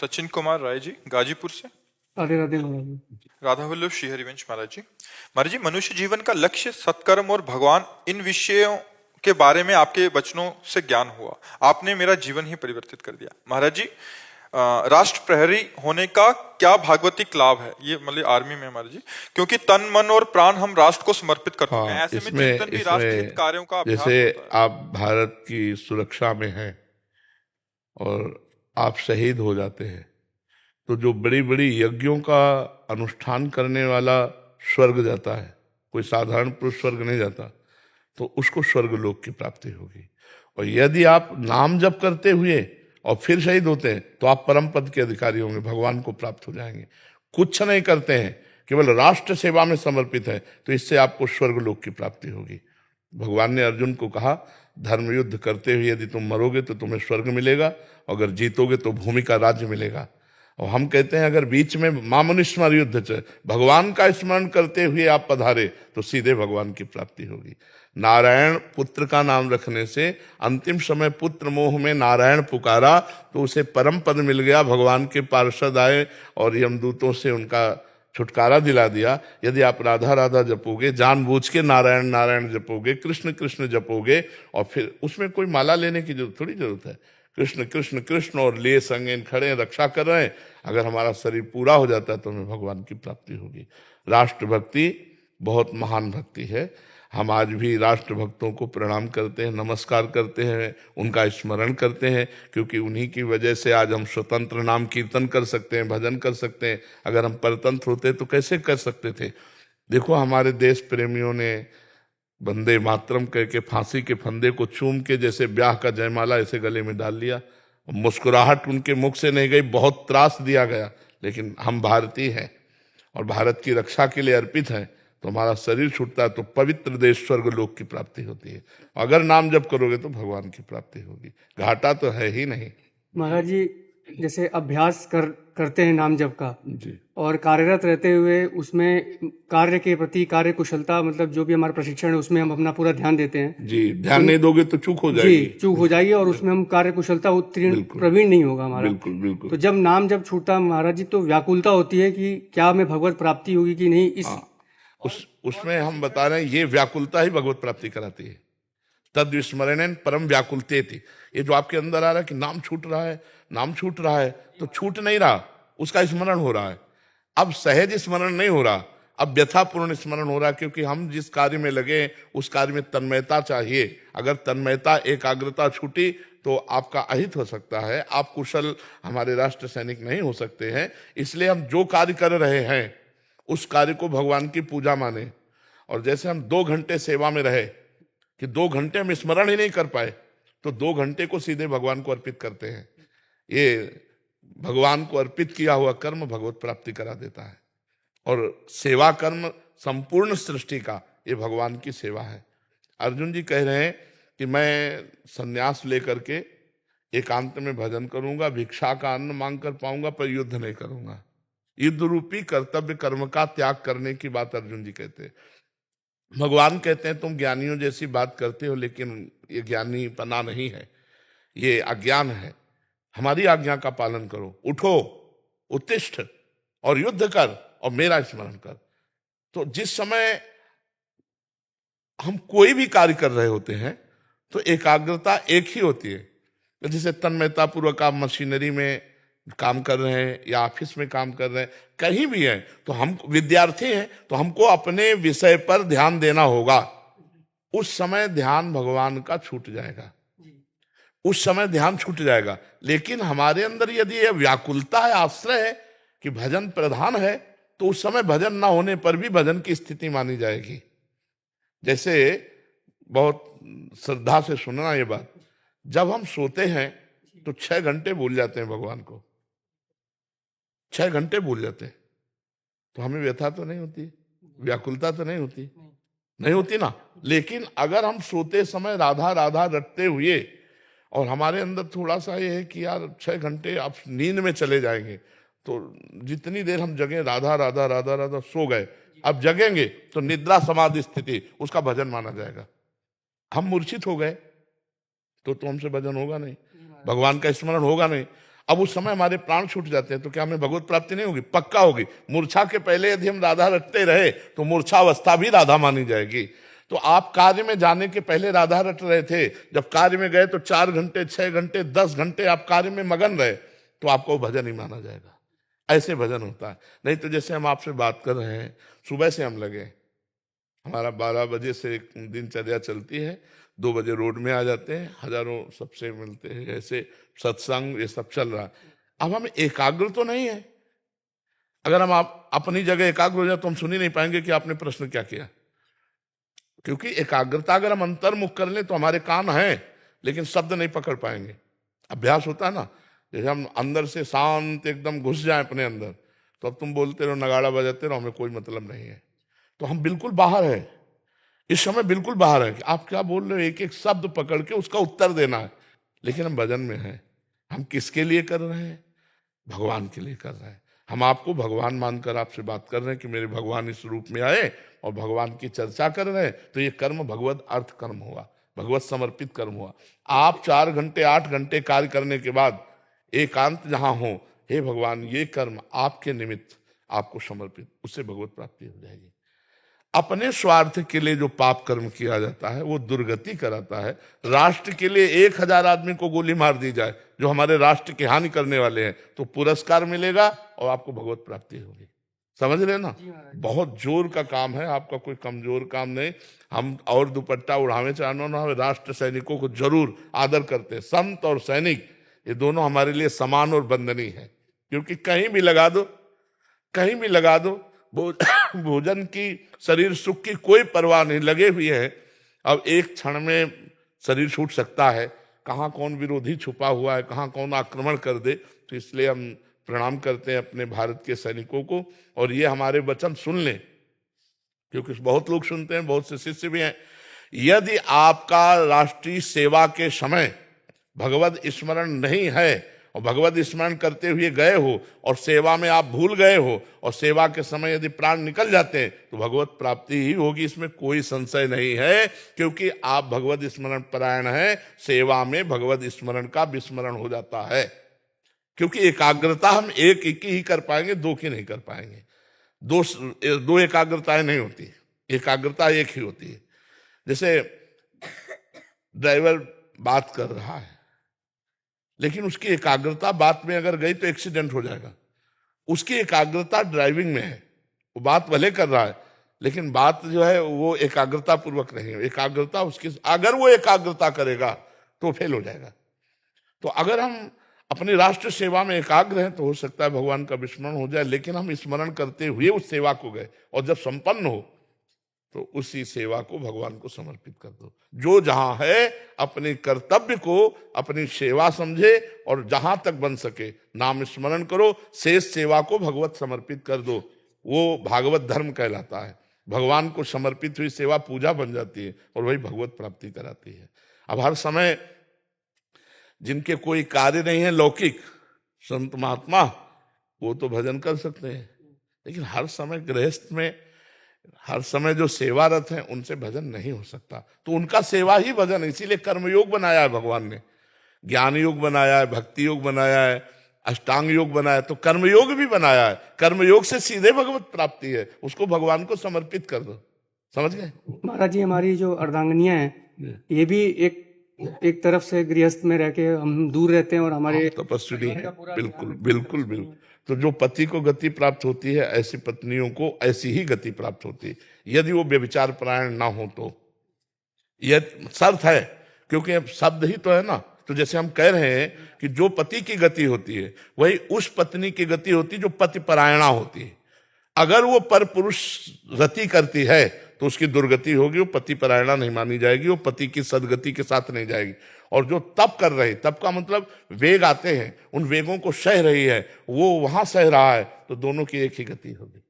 सचिन कुमार राय जी गाजीपुर से। राधे राधे महाराज जी। राधा वल्लभ श्री हरिवंश महाराज जी। महाराज जी, मनुष्य जीवन का लक्ष्य सत्कर्म और भगवान, इन विषयों के बारे में आपके वचनों से ज्ञान हुआ। आपने मेरा जीवन ही परिवर्तित कर दिया। महाराज जी, राष्ट्र प्रहरी होने का क्या भागवतिक लाभ है? ये मतलब आर्मी में महाराज जी, क्योंकि तन मन और प्राण हम राष्ट्र को समर्पित करते हैं। ऐसे में चिंतन भी राष्ट्र हित कार्यों का अभ्यास जैसे होता है। आप भारत की सुरक्षा में हैं और आप शहीद हो जाते हैं, तो जो बड़ी बड़ी यज्ञों का अनुष्ठान करने वाला स्वर्ग जाता है, कोई साधारण पुरुष स्वर्ग नहीं जाता, तो उसको स्वर्ग लोक की प्राप्ति होगी। और यदि आप नाम जप करते हुए और फिर शहीद होते हैं तो आप परम पद के अधिकारी होंगे, भगवान को प्राप्त हो जाएंगे। कुछ नहीं करते हैं, केवल राष्ट्र सेवा में समर्पित है, तो इससे आपको स्वर्ग लोक की प्राप्ति होगी। भगवान ने अर्जुन को कहा, धर्म युद्ध करते हुए यदि तुम मरोगे तो तुम्हें स्वर्ग मिलेगा, अगर जीतोगे तो भूमि का राज्य मिलेगा। और हम कहते हैं अगर बीच में मामुनि स्मर युद्ध च भगवान का स्मरण करते हुए आप पधारे तो सीधे भगवान की प्राप्ति होगी। नारायण पुत्र का नाम रखने से अंतिम समय पुत्र मोह में नारायण पुकारा तो उसे परम पद मिल गया। भगवान के पार्षद आए और यमदूतों से उनका छुटकारा दिला दिया। यदि आप राधा राधा जपोगे, जानबूझ के नारायण नारायण जपोगे, कृष्ण कृष्ण जपोगे, और फिर उसमें कोई माला लेने की थोड़ी जरूरत है। कृष्ण कृष्ण कृष्ण और लिए संग खड़े रक्षा कर रहे हैं। अगर हमारा शरीर पूरा हो जाता है तो हमें भगवान की प्राप्ति होगी। राष्ट्र भक्ति बहुत महान भक्ति है। हम आज भी राष्ट्र भक्तों को प्रणाम करते हैं, नमस्कार करते हैं, उनका स्मरण करते हैं, क्योंकि उन्हीं की वजह से आज हम स्वतंत्र नाम कीर्तन कर सकते हैं, भजन कर सकते हैं। अगर हम परतंत्र होते तो कैसे कर सकते थे? देखो, हमारे देश प्रेमियों ने वंदे मातरम कह के फांसी के फंदे को चूम के जैसे ब्याह का जयमाला ऐसे गले में डाल लिया। मुस्कुराहट उनके मुख से नहीं गई, बहुत त्रास दिया गया, लेकिन हम भारतीय हैं और भारत की रक्षा के लिए अर्पित हैं। तो हमारा शरीर छूटता है तो पवित्र देश स्वर्ग लोक की प्राप्ति होती है। अगर नाम जप करोगे तो भगवान की प्राप्ति होगी, घाटा तो है ही नहीं। महाराज जी, जैसे अभ्यास करते हैं नाम जप का जी, और कार्यरत रहते हुए उसमें कार्य के प्रति, कार्य कुशलता, मतलब जो भी हमारा प्रशिक्षण है उसमें हम अपना पूरा ध्यान देते हैं। जी, ध्यान नहीं दोगे तो चूक हो जाएगी। जी, चूक हो जाएगी और उसमें हम कार्य कुशलता उत्तीर्ण प्रवीण नहीं होगा हमारा। बिल्कुल बिल्कुल। तो जब नाम जब छूटता महाराज जी तो व्याकुलता होती है कि क्या हमें भगवत प्राप्ति होगी कि नहीं। उसमें हम बता रहे हैं ये व्याकुलता ही भगवत प्राप्ति कराती है। तद विस्मरण परम व्याकुलते थी। ये जो आपके अंदर आ रहा है कि नाम छूट रहा है, नाम छूट रहा है, तो छूट नहीं रहा, उसका स्मरण हो रहा है। अब सहज स्मरण नहीं हो रहा, अब व्यथापूर्ण स्मरण हो रहा है, क्योंकि हम जिस कार्य में लगे उस कार्य में तन्मयता चाहिए। अगर तन्मयता, एकाग्रता छूटी तो आपका अहित हो सकता है, आप कुशल हमारे राष्ट्र सैनिक नहीं हो सकते हैं। इसलिए हम जो कार्य कर रहे हैं उस कार्य को भगवान की पूजा माने। और जैसे हम 2 घंटे सेवा में रहे कि 2 घंटे हम स्मरण ही नहीं कर पाए, तो 2 घंटे को सीधे भगवान को अर्पित करते हैं। ये भगवान को अर्पित किया हुआ कर्म भगवत प्राप्ति करा देता है। और सेवा कर्म संपूर्ण सृष्टि का ये भगवान की सेवा है। अर्जुन जी कह रहे हैं कि मैं संन्यास लेकर के एकांत में भजन करूंगा, भिक्षा का अन्न मांग कर पाऊंगा, पर युद्ध नहीं करूंगा। युद्ध रूपी कर्तव्य कर्म का त्याग करने की बात अर्जुन जी कहते हैं। भगवान कहते हैं तुम ज्ञानियों जैसी बात करते हो, लेकिन ये ज्ञानी पना नहीं है, ये अज्ञान है। हमारी आज्ञा का पालन करो, उठो, उत्तिष्ठ और युद्ध कर और मेरा स्मरण कर। तो जिस समय हम कोई भी कार्य कर रहे होते हैं तो एकाग्रता एक ही होती है। जैसे तन्मयता पूर्वक आप मशीनरी में काम कर रहे हैं या ऑफिस में काम कर रहे हैं, कहीं भी हैं, तो हम विद्यार्थी हैं तो हमको अपने विषय पर ध्यान देना होगा। उस समय ध्यान भगवान का छूट जाएगा, उस समय ध्यान छूट जाएगा। लेकिन हमारे अंदर यदि यह व्याकुलता है, आश्रय है कि भजन प्रधान है, तो उस समय भजन ना होने पर भी भजन की स्थिति मानी जाएगी। जैसे बहुत श्रद्धा से सुनना ये बात, जब हम सोते हैं तो 6 घंटे भूल जाते हैं भगवान को, 6 घंटे भूल जाते हैं, तो हमें व्यथा तो नहीं होती, व्याकुलता तो नहीं होती, नहीं होती ना। लेकिन अगर हम सोते समय राधा राधा रटते हुए और हमारे अंदर थोड़ा सा ये है कि यार 6 घंटे आप नींद में चले जाएंगे, तो जितनी देर हम जगे राधा राधा राधा राधा सो गए, अब जगेंगे तो निद्रा समाधि स्थिति, उसका भजन माना जाएगा। हम मूर्छित हो गए तो हमसे भजन होगा नहीं, भगवान का स्मरण होगा नहीं। अब उस समय हमारे प्राण छूट जाते हैं तो क्या हमें भगवत प्राप्ति नहीं होगी? पक्का होगी। मूर्छा के पहले यदि हम राधा रटते रहे तो मूर्छावस्था भी राधा मानी जाएगी। तो आप कार्य में जाने के पहले राधा रट रहे थे, जब कार्य में गए तो 4 घंटे 6 घंटे 10 घंटे आप कार्य में मगन रहे तो आपको भजन ही माना जाएगा। ऐसे भजन होता है। नहीं तो जैसे हम आपसे बात कर रहे हैं, सुबह से हम लगे, हमारा 12 बजे से एक दिनचर्या चलती है, 2 बजे रोड में आ जाते हैं, हजारों सबसे मिलते हैं, ऐसे सत्संग ये सब चल रहा है। अब हम एकाग्र तो नहीं है। अगर हम आप अपनी जगह एकाग्र हो जाए तो हम सुन ही नहीं पाएंगे कि आपने प्रश्न क्या किया, क्योंकि एकाग्रता अगर हम अंतर्मुख कर लें तो हमारे कान हैं लेकिन शब्द नहीं पकड़ पाएंगे। अभ्यास होता है ना, जैसे हम अंदर से शांत एकदम घुस जाए अपने अंदर, तो अब तुम बोलते रहो, नगाड़ा बजाते रहो, हमें कोई मतलब नहीं है। तो हम बिल्कुल बाहर है, इस समय बिल्कुल बाहर है कि आप क्या बोल रहे हो, एक एक शब्द पकड़ के उसका उत्तर देना है। लेकिन हम भजन में हैं। हम किसके लिए कर रहे हैं? भगवान के लिए कर रहे हैं। हम आपको भगवान मानकर आपसे बात कर रहे हैं कि मेरे भगवान इस रूप में आए और भगवान की चर्चा कर रहे हैं, तो ये कर्म भगवत अर्थ कर्म हुआ, भगवत समर्पित कर्म हुआ। आप 4 घंटे 8 घंटे कार्य करने के बाद एकांत जहां हो, हे भगवान ये कर्म आपके निमित्त आपको समर्पित, उससे भगवत प्राप्ति हो जाएगी। अपने स्वार्थ के लिए जो पाप कर्म किया जाता है वो दुर्गति कराता है। राष्ट्र के लिए 1000 आदमी को गोली मार दी जाए जो हमारे राष्ट्र की हानि करने वाले हैं, तो पुरस्कार मिलेगा और आपको भगवत प्राप्ति होगी। समझ रहे ना? बहुत जोर का काम है, आपका कोई कमजोर काम नहीं। हम और दुपट्टा उड़ावे चाहना ना, राष्ट्र सैनिकों को जरूर आदर करते हैं। संत और सैनिक ये दोनों हमारे लिए समान और बंधनीय है, क्योंकि कहीं भी लगा दो, कहीं भी लगा दो, भोजन की शरीर सुख की कोई परवाह नहीं, लगे हुए हैं। अब एक क्षण में शरीर छूट सकता है, कहाँ कौन विरोधी छुपा हुआ है, कहाँ कौन आक्रमण कर दे। तो इसलिए हम प्रणाम करते हैं अपने भारत के सैनिकों को, और ये हमारे वचन सुन लें, क्योंकि बहुत लोग सुनते हैं, बहुत से शिष्य भी हैं। यदि आपका राष्ट्रीय सेवा के समय भगवत स्मरण नहीं है और भगवत स्मरण करते हुए गए हो और सेवा में आप भूल गए हो और सेवा के समय यदि प्राण निकल जाते हैं तो भगवत प्राप्ति ही होगी, इसमें कोई संशय नहीं है, क्योंकि आप भगवत स्मरण परायण हैं। सेवा में भगवत स्मरण का विस्मरण हो जाता है, क्योंकि एकाग्रता हम एक ही कर पाएंगे, 2 की नहीं कर पाएंगे। दो एकाग्रताएं नहीं होती, एकाग्रता एक ही होती है। जैसे ड्राइवर बात कर रहा है, लेकिन उसकी एकाग्रता बात में अगर गई तो एक्सीडेंट हो जाएगा। उसकी एकाग्रता ड्राइविंग में है, वो बात भले कर रहा है लेकिन बात जो है वो एकाग्रता पूर्वक नहीं है। एकाग्रता उसकी, अगर वो एकाग्रता करेगा तो फेल हो जाएगा। तो अगर हम अपनी राष्ट्र सेवा में एकाग्र हैं तो हो सकता है भगवान का विस्मरण हो जाए, लेकिन हम स्मरण करते हुए उस सेवा को गए, और जब संपन्न हो तो उसी सेवा को भगवान को समर्पित कर दो। जो जहां है अपने कर्तव्य को अपनी सेवा समझे, और जहां तक बन सके नाम स्मरण करो, शेष सेवा को भगवत समर्पित कर दो। वो भागवत धर्म कहलाता है। भगवान को समर्पित हुई सेवा पूजा बन जाती है और वही भगवत प्राप्ति कराती है। अब हर समय जिनके कोई कार्य नहीं है लौकिक, संत महात्मा, वो तो भजन कर सकते हैं, लेकिन हर समय गृहस्थ में हर समय जो सेवारत हैं उनसे भजन नहीं हो सकता। तो उनका सेवा ही भजन है। इसीलिए कर्मयोग बनाया है भगवान ने, ज्ञान योग बनाया है, भक्ति योग बनाया है, अष्टांग योग बनाया है, तो कर्मयोग भी बनाया है। कर्मयोग से सीधे भगवत प्राप्ति है, उसको भगवान को समर्पित कर दो। समझ गए महाराज जी? हमारी जो अर्धांगनियां हैं ये भी एक तरफ से गृहस्थ में रह के हम दूर रहते हैं और हमारे तपस्वी है। बिल्कुल बिल्कुल बिल्कुल। तो जो पति को गति प्राप्त होती है, ऐसी पत्नियों को ऐसी ही गति प्राप्त होती है, यदि वो व्यभिचार परायण ना हो तो। यह शर्त है, क्योंकि अब शब्द ही तो है ना। तो जैसे हम कह रहे हैं कि जो पति की गति होती है वही उस पत्नी की गति होती है जो पति परायणा होती है। अगर वो पर पुरुष रति करती है तो उसकी दुर्गति होगी, वो पति परायणा नहीं मानी जाएगी, वो पति की सदगति के साथ नहीं जाएगी। और जो तप कर रही, तप का मतलब वेग आते हैं, उन वेगों को सह रही है, वो वहां सह रहा है, तो दोनों की एक ही गति होगी।